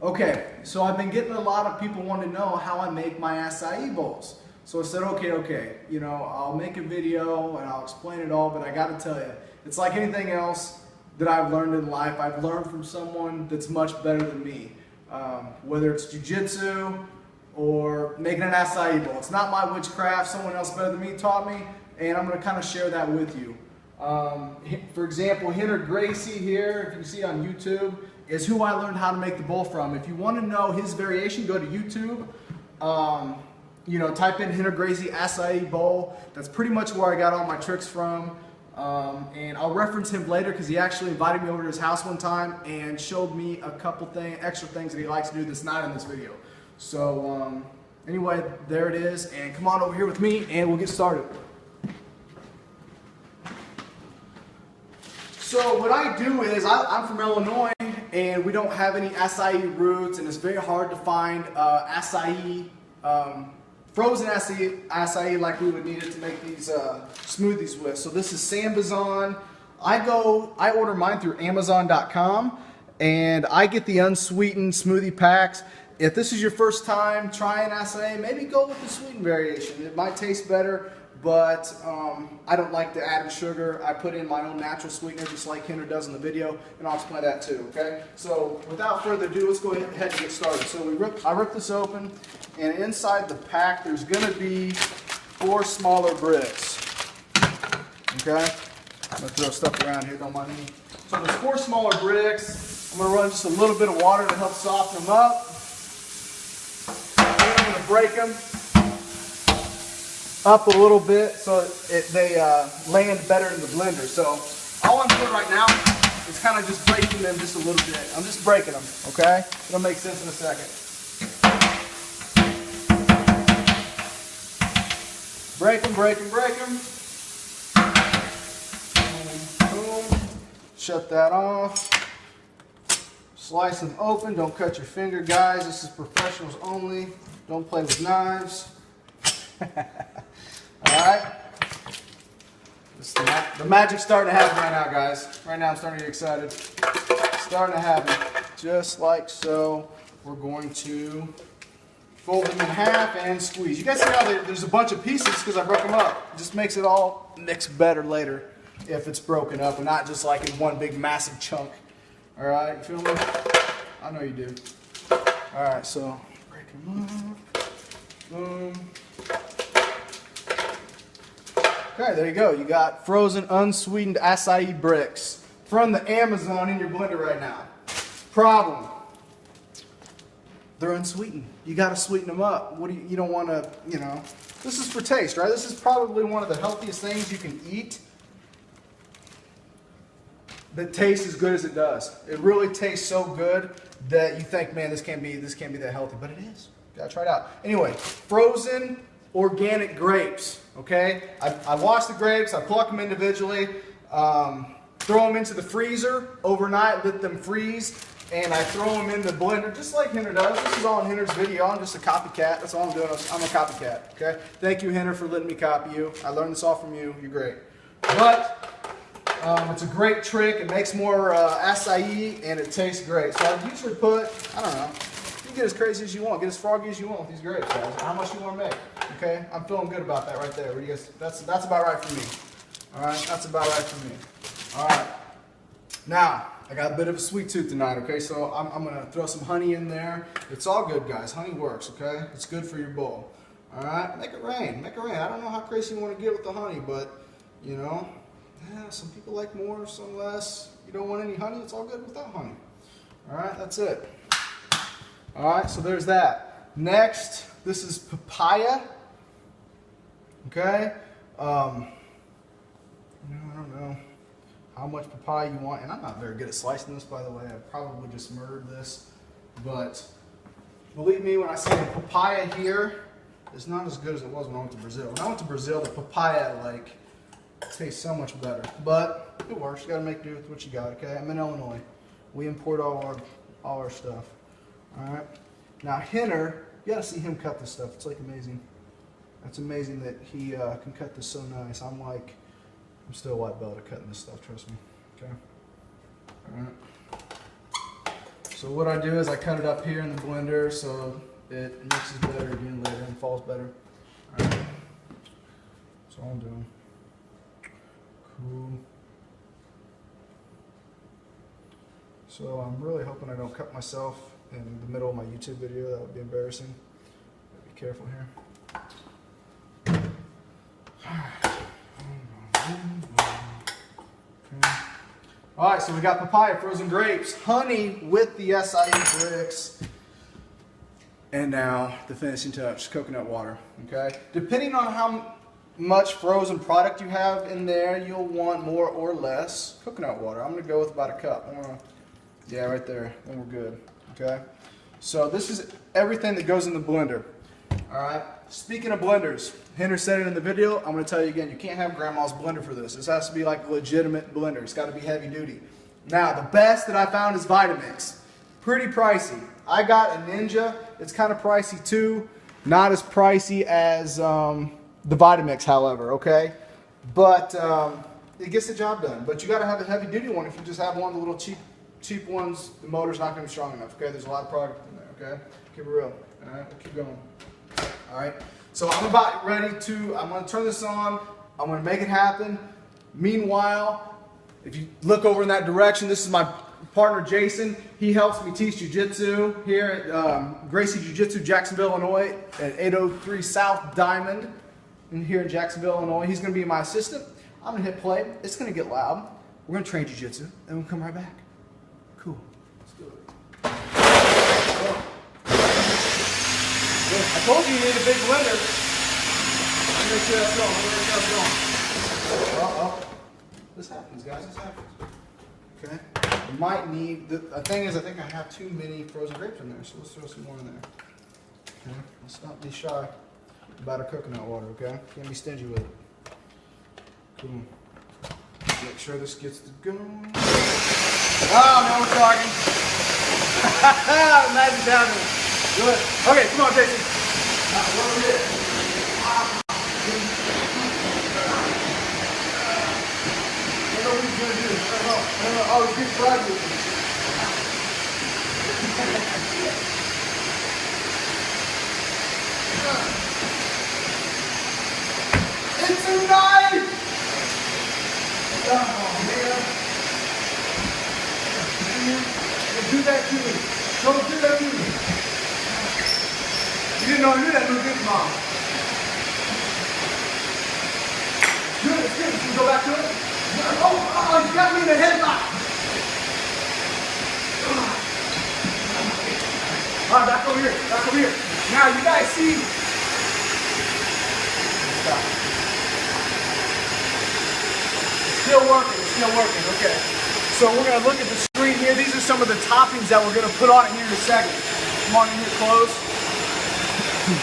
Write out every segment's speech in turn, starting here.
Okay, so I've been getting a lot of people wanting to know how I make my acai bowls. So I said, okay, you know, I'll make a video and I'll explain it all, but I gotta tell you, it's like anything else that I've learned in life. I've learned from someone that's much better than me. Whether it's jiu-jitsu or making an acai bowl. It's not my witchcraft, someone else better than me taught me, and I'm gonna kind of share that with you. For example, Rener Gracie here, if you see on YouTube, is who I learned how to make the bowl from. If you want to know his variation, go to YouTube. You know, type in Rener Gracie acai bowl. That's pretty much where I got all my tricks from. And I'll reference him later because he actually invited me over to his house one time and showed me a couple extra things that he likes to do that's not in this video. So anyway, there it is. And come on over here with me and we'll get started. So what I do is, I'm from Illinois and we don't have any acai roots, and it's very hard to find acai, frozen acai like we would need it to make these smoothies with. So this is Sambazon. I order mine through Amazon.com and I get the unsweetened smoothie packs. If this is your first time trying acai, maybe go with the sweetened variation. It might taste better, but I don't like to add in sugar. I put in my own natural sweetener just like Rener does in the video, and I'll explain that too, okay? So without further ado, let's go ahead and get started. So I rip this open, and inside the pack there's gonna be 4 smaller bricks, okay? I'm gonna throw stuff around here, don't mind me. So there's 4 smaller bricks. I'm gonna run just a little bit of water to help soften them up. Then I'm gonna break them up a little bit so they land better in the blender. So all I'm doing right now is kind of just breaking them just a little bit. I'm just breaking them, okay? It'll make sense in a second. Break them, break them, break them. Boom, boom. Shut that off. Slice them open. Don't cut your finger, guys. This is professionals only. Don't play with knives. Alright, the magic's starting to happen right now, guys. Right now I'm starting to get excited. It's starting to happen. Just like so, we're going to fold them in half and squeeze. You guys see how there's a bunch of pieces because I broke them up. It just makes it all mix better later if it's broken up and not just like in one big massive chunk. Alright, you feel me? I know you do. Alright, so break them up. Boom. Okay, there you go. You got frozen, unsweetened acai bricks from the Amazon in your blender right now. Problem: they're unsweetened. You got to sweeten them up. You don't want to, you know. This is for taste, right? This is probably one of the healthiest things you can eat that tastes as good as it does. It really tastes so good that you think, man, this can't be that healthy, but it is. You gotta try it out. Anyway, frozen organic grapes. Okay, I wash the grapes, I pluck them individually, throw them into the freezer overnight, let them freeze, and I throw them in the blender just like Rener does. This is all in Rener's video. I'm just a copycat. That's all I'm doing. I'm a copycat. Okay, thank you, Rener, for letting me copy you. I learned this all from you. You're great. But it's a great trick. It makes more acai, and it tastes great. So I usually put, I don't know, you can get as crazy as you want, get as froggy as you want with these grapes, guys. How much you want to make? Okay, I'm feeling good about that right there. What do you guys? That's about right for me. All right, that's about right for me. All right. Now I got a bit of a sweet tooth tonight. Okay, so I'm gonna throw some honey in there. It's all good, guys. Honey works. Okay, it's good for your bowl. All right, make it rain. Make it rain. I don't know how crazy you want to get with the honey, but you know, yeah, some people like more, some less. You don't want any honey? It's all good without honey. All right, that's it. All right, so there's that. Next, this is papaya. Okay, I don't know how much papaya you want, and I'm not very good at slicing this, by the way. I probably just murdered this, but believe me when I say the papaya here is not as good as it was when I went to Brazil. When I went to Brazil, the papaya tastes so much better, but it works. You got to make do with what you got. Okay, I'm in Illinois. We import all our stuff. All right. Now Rener, you got to see him cut this stuff. It's like amazing. It's amazing that he can cut this so nice. I'm still a white belt at cutting this stuff, trust me. Okay. All right. So what I do is I cut it up here in the blender so it mixes better again later and falls better. All right. That's all I'm doing. Cool. So I'm really hoping I don't cut myself in the middle of my YouTube video. That would be embarrassing. Be careful here. Okay. All right, so we got papaya, frozen grapes, honey with the acai bricks, and now the finishing touch, coconut water. Okay. Depending on how much frozen product you have in there, you'll want more or less coconut water. I'm going to go with about a cup. Yeah, right there. Then we're good. Okay. So this is everything that goes in the blender. All right. Speaking of blenders, Rener said it in the video. I'm going to tell you again. You can't have grandma's blender for this. This has to be like a legitimate blender. It's got to be heavy duty. Now, the best that I found is Vitamix. Pretty pricey. I got a Ninja. It's kind of pricey too. Not as pricey as the Vitamix, however. Okay. But it gets the job done. But you got to have a heavy duty one. If you just have one of the little cheap ones, the motor's not going to be strong enough. Okay. There's a lot of product in there. Okay. Keep it real. All right. We'll keep going. All right, so I'm about ready to, I'm going to turn this on. I'm going to make it happen. Meanwhile, if you look over in that direction, this is my partner, Jason. He helps me teach jiu-jitsu here at Gracie Jiu Jitsu, Jacksonville, Illinois, at 803 South Diamond here in Jacksonville, Illinois. He's going to be my assistant. I'm going to hit play. It's going to get loud. We're going to train jiu-jitsu, and we'll come right back. Cool. Let's do it. I told you you need a big blender. Let me make sure that's going. Let me make sure that's going. This happens, guys. This happens. Okay. You might need, the thing is, I think I have too many frozen grapes in there, so let's throw some more in there. Okay. Let's not be shy about our coconut water, okay? Can't be stingy with it. Cool. Make sure this gets to go. Oh, now we're talking. Magic happening. Good. Okay, come on, Jason. Over here. I don't know what he's going to do. I don't know. Oh, he's getting fried with me. It's a knife! Oh, man. Don't do that to me. Don't do that to me. You didn't know I knew that move, did you, Mom? Good, it's good. Can we go back to it? Oh, you got me in the headlock. All right, back over here. Back over here. Now, you guys see. Stop. It's still working. It's still working. Okay. So we're going to look at the screen here. These are some of the toppings that we're going to put on it here in a second. Come on in here close.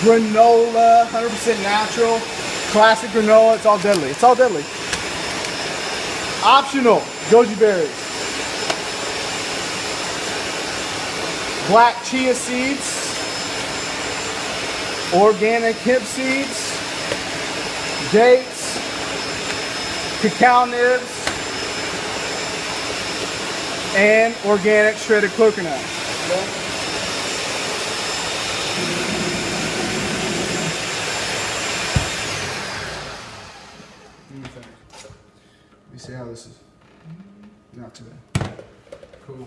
Granola, 100% natural, classic granola. It's all deadly. It's all deadly. Optional, goji berries. Black chia seeds. Organic hemp seeds. Dates. Cacao nibs. And organic shredded coconut. Okay. Let me see how this is. Not too bad. Cool.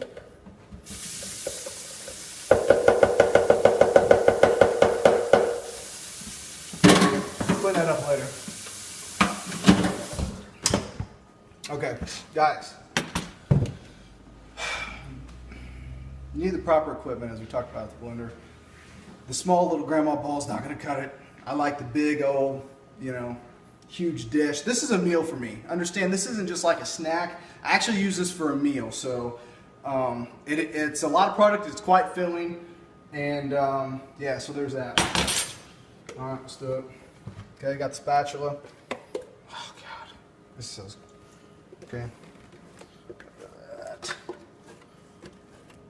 Clean that up later. Okay, guys. You need the proper equipment, as we talked about with the blender. The small little grandma ball is not going to cut it. I like the big old, huge dish. This is a meal for me. Understand, this isn't just like a snack. I actually use this for a meal. So it's a lot of product. It's quite filling. And yeah, so there's that. All right, let's do it. Okay, got the spatula. Oh, God. This is so good. Okay.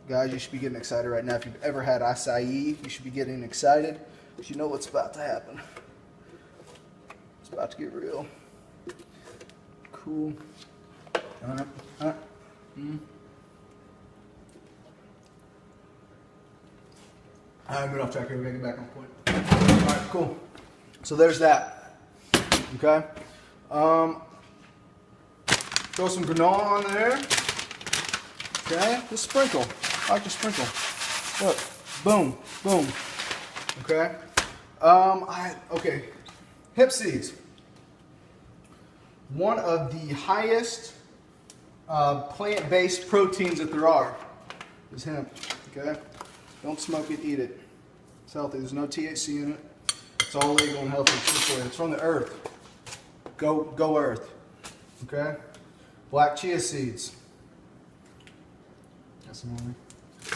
Guys, you should be getting excited right now. If you've ever had acai, you should be getting excited because you know what's about to happen. It's about to get real. Cool. I'm good off track here. We're going to get back on point. All right, cool. So there's that. Okay. Throw some granola on there. Okay. Just sprinkle. I like to sprinkle. Look. Boom. Boom. Okay. Okay. Hemp seeds. One of the highest plant-based proteins that there are is hemp. Okay. Don't smoke it, eat it. It's healthy. There's no THC in it. It's all legal and healthy. It's from the earth. Go earth. Okay? Black chia seeds. Got some more.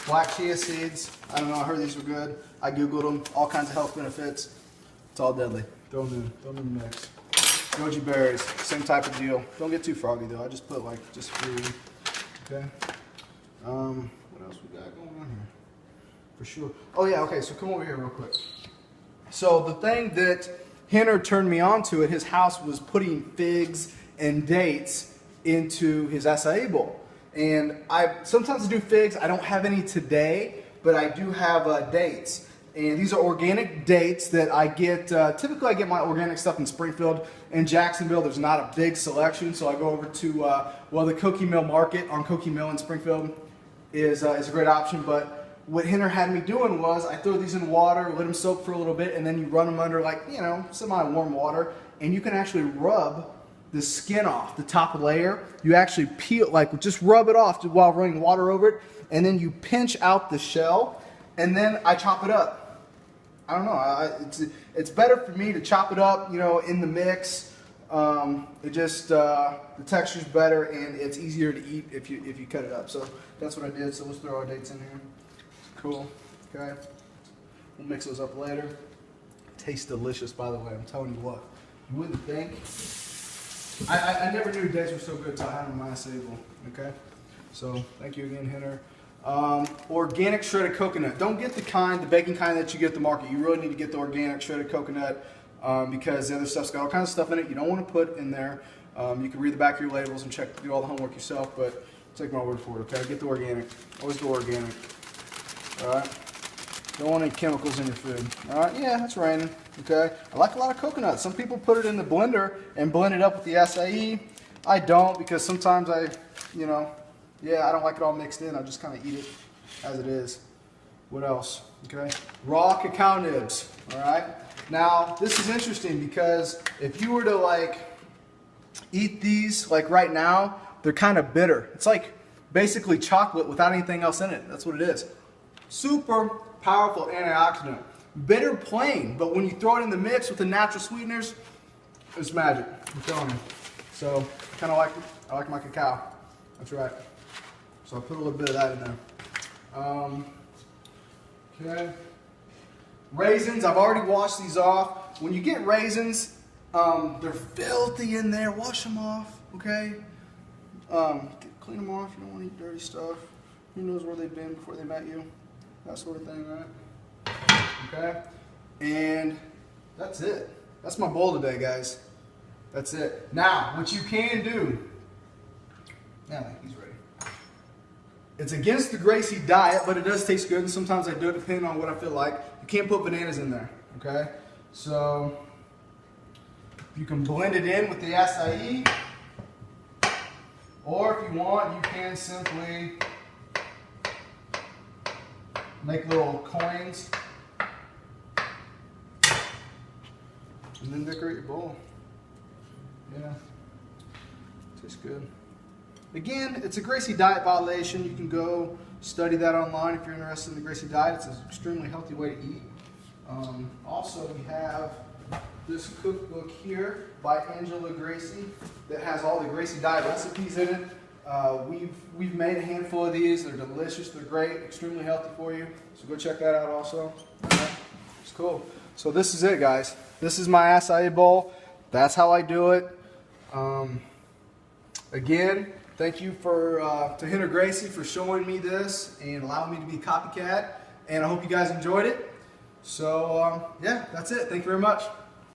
Black chia seeds. I don't know. I heard these were good. I googled them. All kinds of health benefits. It's all deadly. Throw them in. Throw them in the mix. Goji berries. Same type of deal. Don't get too froggy though. I just put like just 3. Okay. What else we got going on here? For sure. Oh yeah. Okay. So come over here real quick. So the thing that Rener turned me on to at his house was putting figs and dates into his acai bowl. And sometimes I do figs. I don't have any today, but I do have dates. And these are organic dates that I get. Typically, I get my organic stuff in Springfield. In Jacksonville, there's not a big selection, so I go over to the Cokie Mill Market on Cokie Mill in Springfield is a great option. But what Rener had me doing was I throw these in water, let them soak for a little bit, and then you run them under like semi-warm water, and you can actually rub the skin off the top layer. You actually peel, like just rub it off while running water over it, and then you pinch out the shell, and then I chop it up. I don't know. It's better for me to chop it up, in the mix. It just the texture's better and it's easier to eat if you cut it up. So that's what I did. So let's throw our dates in here. Cool. Okay. We'll mix those up later. Tastes delicious, by the way. I'm telling you what. You wouldn't think. I never knew dates were so good until I had them in my acai bowl. Okay. So thank you again, Rener. Organic shredded coconut. Don't get the baking kind that you get at the market. You really need to get the organic shredded coconut because the other stuff's got all kinds of stuff in it you don't want to put in there. You can read the back of your labels and do all the homework yourself, but take my word for it, okay? Get the organic. Always go organic. Alright? Don't want any chemicals in your food. Alright? Yeah, that's raining. Okay? I like a lot of coconut. Some people put it in the blender and blend it up with the acai. I don't because sometimes I don't like it all mixed in. I just kind of eat it as it is. What else? Okay. Raw cacao nibs. All right. Now, this is interesting because if you were to eat these right now, they're kind of bitter. It's like basically chocolate without anything else in it. That's what it is. Super powerful antioxidant. Bitter plain, but when you throw it in the mix with the natural sweeteners, it's magic. I'm telling you. So, kind of like it. I like my cacao. That's right. So I put a little bit of that in there. Okay. Raisins, I've already washed these off. When you get raisins, they're filthy in there. Wash them off, okay? Clean them off. You don't want to eat dirty stuff. Who knows where they've been before they met you? That sort of thing, right? Okay. And that's it. That's my bowl today, guys. That's it. Now, what you can do. Now, he's ready. It's against the Gracie diet, but it does taste good, and sometimes I do it depending on what I feel like. You can't put bananas in there, okay? So, you can blend it in with the acai, or if you want, you can simply make little coins, and then decorate your bowl. Yeah, tastes good. Again, it's a Gracie diet violation. You can go study that online if you're interested in the Gracie diet. It's an extremely healthy way to eat. Also, we have this cookbook here by Rener Gracie that has all the Gracie diet recipes in it. We've made a handful of these. They're delicious. They're great. Extremely healthy for you. So go check that out also. Okay. It's cool. So this is it, guys. This is my acai bowl. That's how I do it. Again, thank you to Rener Gracie for showing me this and allowing me to be a copycat. And I hope you guys enjoyed it. So, yeah, that's it. Thank you very much.